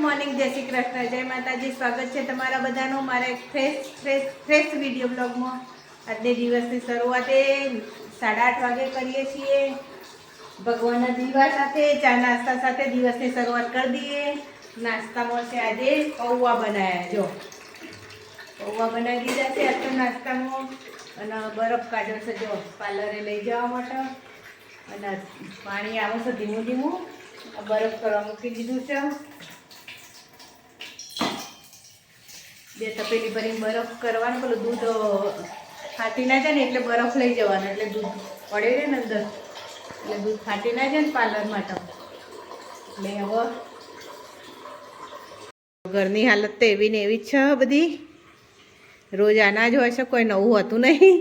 Morning, જય શ્રી કૃષ્ણ, જય માતાજી. સ્વાગત છે તમારા બધાનું મારા એક ફ્રેશ વિડીયો બ્લોગમાં. આજને દિવસની શરૂઆતે 8:30 વાગે કરીએ છીએ. ભગવાનના દીવા સાથે ચા નાસ્તા સાથે દિવસની શરૂઆત કરી દઈએ. નાસ્તામાં છે આજે પૌવા બનાવ્યા. જો પૌવા બનાવી દીધા છે આજ તો નાસ્તામાં. અને બરફ કાઢ્યો છે જો પાર્લરે લઈ જવા માટે. અને પાણી આવે છે ધીમું ધીમું. બરફ કરવા મૂકી દીધું છે. 2 તપેલી ભરીને બરફ કરવાનું. પેલું દૂધ ફાટી ના જાય ને એટલે બરફ લઈ જવાનું, એટલે દૂધ પડે રહે ને અંદર, એટલે દૂધ ફાટી ના જાય ને પાર્લર માટે. એટલે હવે ઘરની હાલત તો એવી ને એવી જ છે બધી. રોજ આના જ હોય છે, કોઈ નવું હોતું નહીં.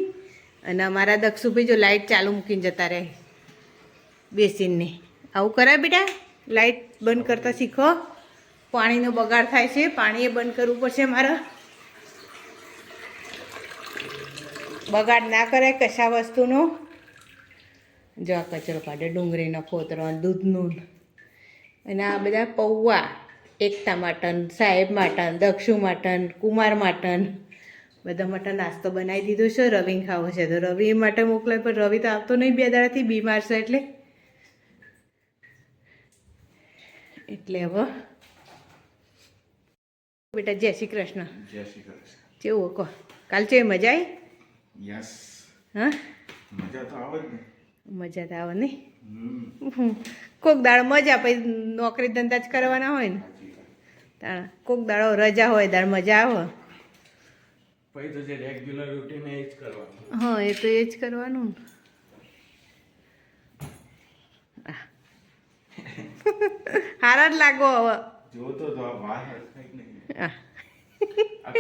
અને અમારા દક્ષુભાઈ જો લાઇટ ચાલુ મૂકીને જતા રહે બેસીને. આવું કરાય બેટા? લાઇટ બંધ કરતા શીખો. પાણીનો બગાડ થાય છે, પાણી એ બંધ કરવું પડશે મારે. બગાડ ના કરાય કશા વસ્તુનો. જો આ કચરો કાઢે, ડુંગળીનો ફોતરો, દૂધનું. અને આ બધા પૌવા એકતા માટન, સાહેબ માટન, દક્ષુ માટન, કુમાર માટન, બધા માટે નાસ્તો બનાવી દીધો છે. રવિને ખાવો છે તો રવિ માટે મોકલાય, પણ રવિ તો આવતો નહીં, 2 દાડાથી બીમાર છે. એટલે હવે બેટા જય શ્રી કૃષ્ણ. જય શ્રી કૃષ્ણ. કેવું કહો? કાલ છે મજા આવી? યસ. હા, મજા તો આવે જ ને. મજા તો આવે નહીં? કોક દાડો મજા, પછી નોકરી ધંધા જ કરવાના હોય ને. કોક દાડો રજા હોય દાડ મજા આવે. પછી તો જે રેગ્યુલર રૂટીન એ જ કરવાનું. હા, એ તો એ જ કરવાનું. હારા જ લાગો હવે. જોતો તો આ વાત કંઈક નહીં. આ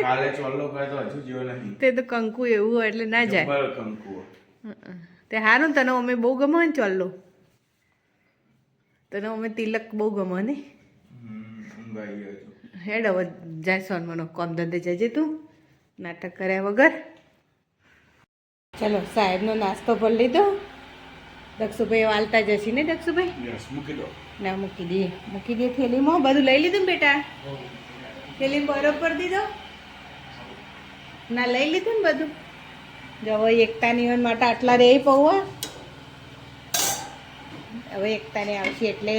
કાલે ચોલ્લો કરે તો હજુ જેવો નહીં. તે તો કંકુ એવું હોય એટલે ના જાય. જબર કંકુ. તે હારું ને, તને અમે બહુ ગમે ને ચોલ્લો. તને અમે તિલક બહુ ગમે ને. ઊંઘ આવી ગયો છું. હેડ હવે જાય સોનમાનો કોમ ધંધે જજે તું, નાટક કર્યા વગર. ચલો સાહેબનો નાસ્તો ભરી લીધો. દક્ષુભાઈ વાલતા જશે ને દક્ષુભાઈ? યસ, મૂકી દો. ના મૂકી દઈએ થેલીમાં. બધું લઈ લીધું ને બેટા? થેલી બરોબર દીધો ના? લઈ લીધું ને બધું? જો હવે એકતાની માટે આટલા રે પૌવા. હવે એકતાને આવશે એટલે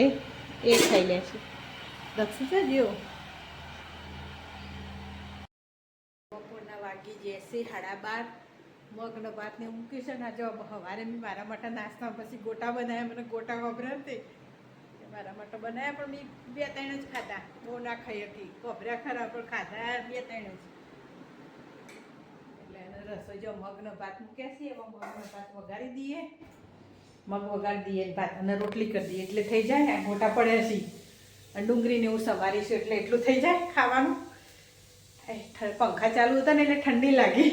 એ ખાઈ લેશું. દક્ષુ છે જો બપોરના વાગી જશે 12:30. મગનો ભાત ને મૂક્યું છે ને. જો સવારે મેં મારા માટે નાસ્તા પછી ગોટા બનાવ્યા. મને ગોટા વાપર્યા નથી, મારા માટે બનાવ્યા, પણ મેં 2-3 જ ખાધા. બહુ ના ખાઈ હતી. વાપર્યા ખરા પણ ખાધા 2-3 જ. એટલે એનો રસોઈ જો મગનો ભાત મૂક્યા છે. એમાં મગનો ભાત વઘારી દઈએ. મગ વઘારી દઈએ, ભાત અને રોટલી કરી દઈએ એટલે થઈ જાય. ગોટા પડ્યા છે અને ડુંગળીને એવું સવારીશું એટલે એટલું થઈ જાય ખાવાનું. પંખા ચાલુ હતા ને એટલે ઠંડી લાગી.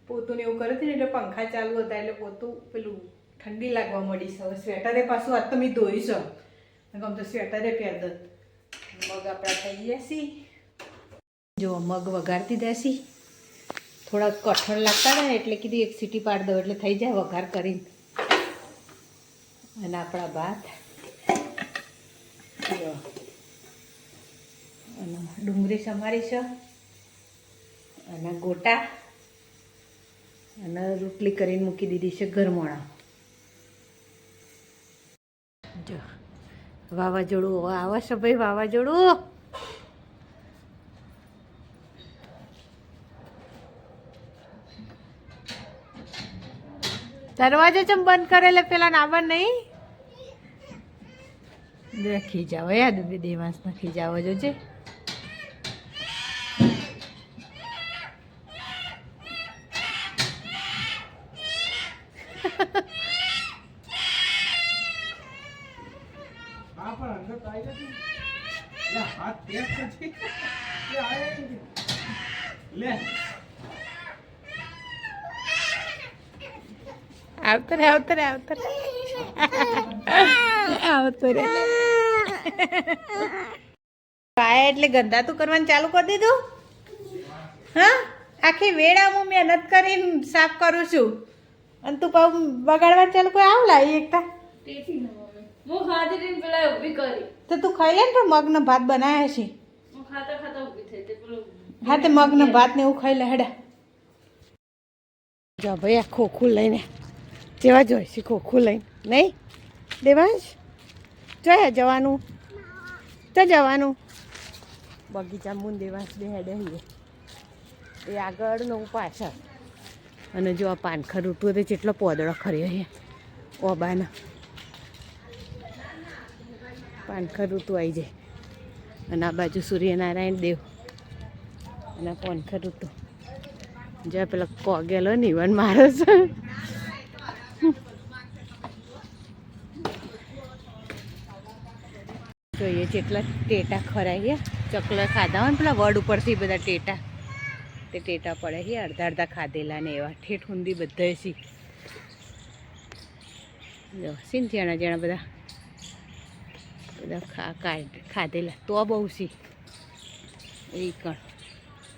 પોતું ને એવું કર્યું હતું ને એટલે પંખા ચાલુ હતા એટલે પોતું પેલું ઠંડી લાગવા મળી છે. હવે સ્વેટરે પાછું આજ તો મેં ધોઈશું. ગમ તો સ્વેટરે પહેર દો. મગ આપણા થઈ ગયા છે. જો મગ વઘારતી દેસી. થોડા કઠણ લાગતા ને એટલે કીધું 1 સીટી પાડી દો એટલે થઈ જાય વઘાર કરીને. અને આપણા ભાત જો અને ડુંગળી સમારી છે અને ગોટા અને રોટલી કરીને મૂકી દીધી છે ગરમોણા. જો વાવાઝોડું આવે છે ભાઈ, વાવાઝોડું. દરવાજો ચમ બંધ કરેલે? પેલા નાવર નહીં ખી જાવ યાદ દેવાંશ ખી જાવ જોજે. આવતરે પાયા એટલે ગંધાતું કરવાનું ચાલુ કરી દીધું. હા, આખી વેળા હું મહેનત કરીને સાફ કરું છું અને તું બગાડવા ચાલુ કોઈ આવ લાવી એકતા. તેથી ન મમ્મી હું હાજરીને પેલા ઊભી કરી તો તું ખાઈ લે ને પણ મગનો ભાત બનાવ્યા છે હું ખાતા ખાતા ઊભી થઈ તે પેલું હા તે મગનો ભાત ને એવું ખાઈ લે હેડા જો ભાઈ આ ખોખું લઈને જેવા જોઈ છે ખોખું લઈને નહીં દેવાંશ જોયા જવાનું તો જવાનું બગીચા મુન દેવાંશ બે હેડે એ આગળ ને હું પાછળ અને જો આ પાનખર ઋતુ તો જેટલો પોદળો ખર્યો છે ઓબાના પાનખર ઋતુ આવી જાય અને આ બાજુ સૂર્યનારાયણ દેવ અને આ પાનખર ઋતુ જ્યાં પેલા કોગેલો નીવન મારે છે જોઈએ જેટલા ટેટા ખરાય ચકલા ખાધા હોય ને પેલા વડ ઉપરથી બધા ટેટા તે ટેટા પડે છે અડધા અડધા ખાધેલા ને એવા ઠેઠ ઊંધી બધા સી જો સીન જેણા જેણા બધા ખાધેલા તો બહુ સી એ કણ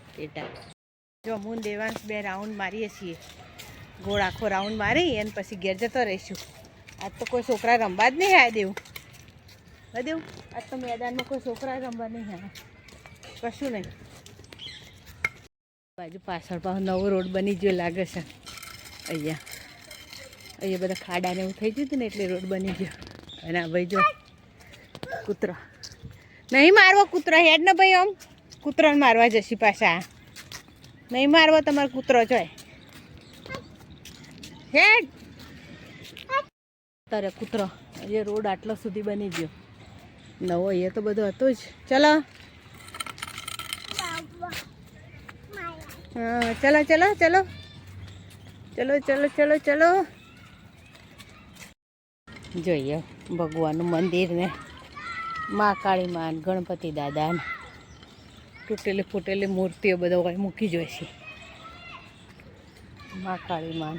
ટેટા જો હું દેવાંશ બે રાઉન્ડ મારીએ છીએ ગોળ આખો રાઉન્ડ મારી અને પછી ઘેર જતો રહીશું આજ તો કોઈ છોકરા રમવા જ નહીં આ દેવું દેવું આજ તો મેદાનમાં કોઈ છોકરા રમવા નહીં આવે કશું નહીં બાજુ પાછળ પાછળ નવો રોડ બની ગયો લાગે છે અહીંયા બધા ખાડાને એવું થઈ ગયું હતું ને એટલે રોડ બની ગયો અને આ ભાઈ જો કૂતરો નહીં મારવો કૂતરો હેડ ને ભાઈ આમ કૂતરાને મારવા જશી પાછા નહીં મારવો તમારો કૂતરો જોય હેડ તારે કૂતરો એ રોડ આટલો સુધી બની ગયો નવો એ તો બધો હતો જ ચલો હા ચલો ચલો ચલો ચલો ચલો ચલો ચલો જોઈએ ભગવાનનું મંદિર ને મા કાળી માં ગણપતિ દાદા તૂટેલી ફૂટેલી મૂર્તિઓ બધો કંઈ મૂકી જોઈએ છે મા કાળી માં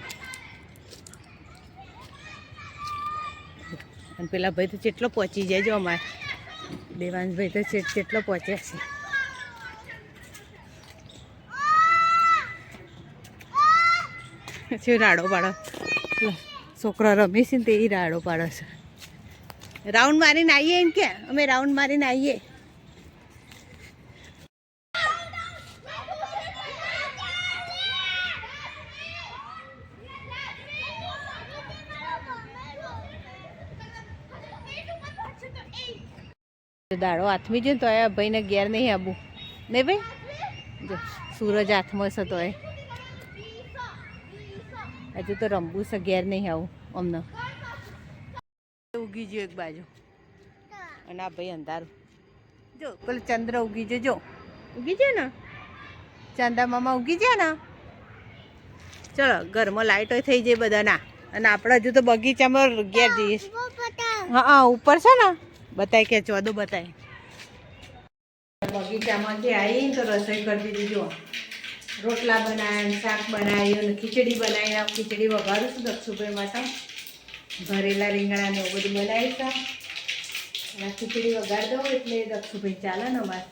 અને પેલા ભાઈ તો જેટલો પહોંચી જાય જો અમારે દેવાંશભાઈ તો જેટલો પહોંચ્યા છે રાડો પાડો છોકરો રમે છે ને તે રાડો પાડો છે રાઉન્ડ મારીને આવીએ એમ કે અમે રાઉન્ડ મારીને આવીએ દાડો હાથમાં છે ને તો આ ભાઈને ઘેર નહીં આવવું નહીં ભાઈ જો સૂરજ હાથમાં છે તો એ હજુ તો રમવું છે ઘેર નહીં આવું અમને ઉગી ગયો એક બાજુ અને આ ભાઈ અંધારું જો પેલો ચંદ્ર ઉગી ગયો જો ઉગી જાય ને ચાંદા મામા ઉગી જાય ને ચલો ઘરમાં લાઇટો થઈ જાય બધાના અને આપણે હજુ તો બગીચામાં ઘેર જઈએ હા ઉપર છે ને બતાય કે ચોદો બતાય બગીચામાંથી આવી તો રસોઈ કરી દીધી જો રોટલા બનાવ્યા શાક બનાવ્યું અને ખીચડી બનાવી ખીચડી વઘારું છું દક્ષુભાઈ માટે ભરેલા રીંગણા ને એવું બધું બનાવી છે અને ખીચડી વઘારી દઉં એટલે દક્ષુભાઈ ચાલે ને અમારે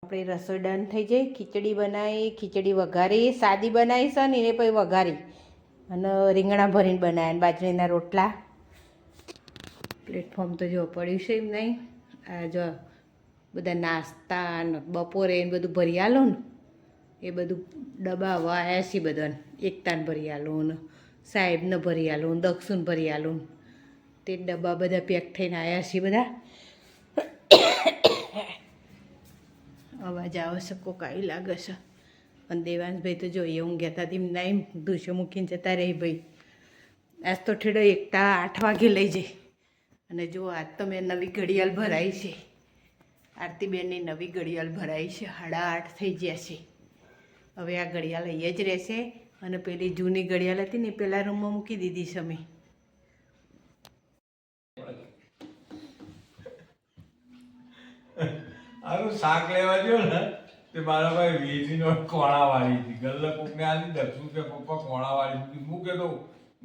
આપણી રસોઈ ડન થઈ જાય ખીચડી બનાવી ખીચડી વઘારી સાદી બનાવી છે ને એને પછી વઘારી અને રીંગણા ભરીને બનાવ્યા બાજરીના રોટલા પ્લેટફોર્મ તો જો પડ્યું છે એમ નહીં આ જો બધા નાસ્તા ને બપોરે એને બધું ભરી આલો ને એ બધું ડબ્બા વાયા છે બધાને એકતાને ભરી આલું ને સાહેબને ભરી આલું દક્ષુને ભરી આલું તે ડબ્બા બધા પેક થઈને આવ્યા છે બધા અવાજ આવે છે કોક આવી લાગે છે અને દેવાંશભાઈ તો જોઈએ હું કહેતા હતી નહીં દૂષો મૂકીને જતા રહી ભાઈ આજ તો ઠેડો એકતા 8 વાગે લઈ જઈ અને જો આજ તો મેં નવી ઘડિયાળ ભરાઈ છે આરતીબેનની નવી ઘડિયાળ ભરાઈ છે 8:30 થઈ ગયા છે હવે આ ઘડિયાળ અહીંયા જ રહેશે અને પેલી જૂની ઘડિયાળ હતી ને પેલા રૂમમાં મૂકી દીધી છે અમે આનું શાક લેવા ગયો ને તે મારા ભાઈ વીજળીનો કોણા વાળી હતી ગલ્લે કોકને આલી દક્ષું કે પપ્પા કોણા વાળી હતી હું કહેતો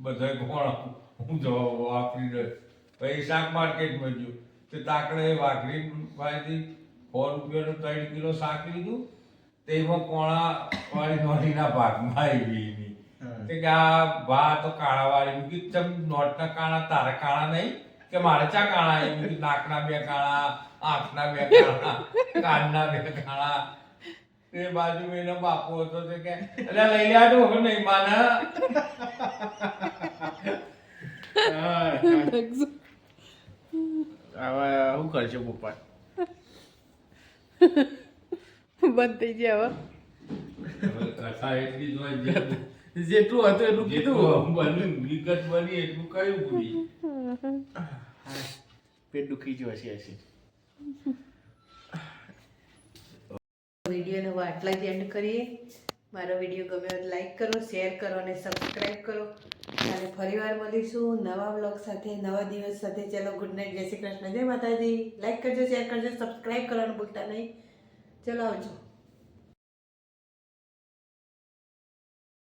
બધા કોણા હું જવાબ વાપરી રહ્યો પછી શાક માર્કેટમાં ગયો તે તાકડે વાઘરી વાળી 100 રૂપિયાનું 3 કિલો શાક લીધું તેમાં કોણા વાળી નોટીના ભાગમાં આવી તે કે આ ભા તો કાળા વાળી મૂકી ચમ નોટના કાણા તારા કાણા નહીં કે મારે ચા કાણા આવી? મેં કીધું, નાકના 2 કાણા, આંખના 2 કાણા, કાનના 2 કાણા. તે બાજુ એનો બાપુ હતો તે કે એટલે લઈ લે આટલું હવે નહીં માને. હવે શું કરશે પપ્પા? બંધ થઈ જાય હવે કથા એટલી જ હોય જેટલું જેટલું હતું એટલું કીધું. બન્યું વિગત બની એટલું કયું પૂરી. પેટ દુખી ગયો હશે હશે. વિડીયોને હવે આટલા જ એન્ડ કરીએ. મારો વિડીયો ગમે તો લાઈક કરો, શેર કરો અને સબસ્ક્રાઈબ કરો. અને ફરીવાર મળીશું નવા બ્લોગ સાથે, નવા દિવસ સાથે. ચલો, ગુડ નાઇટ, જય શ્રી કૃષ્ણ, જય માતાજી. લાઈક કરજો, શેર કરજો, સબસ્ક્રાઈબ કરવાનું ભૂલતા નહીં. ચલો, આવજો.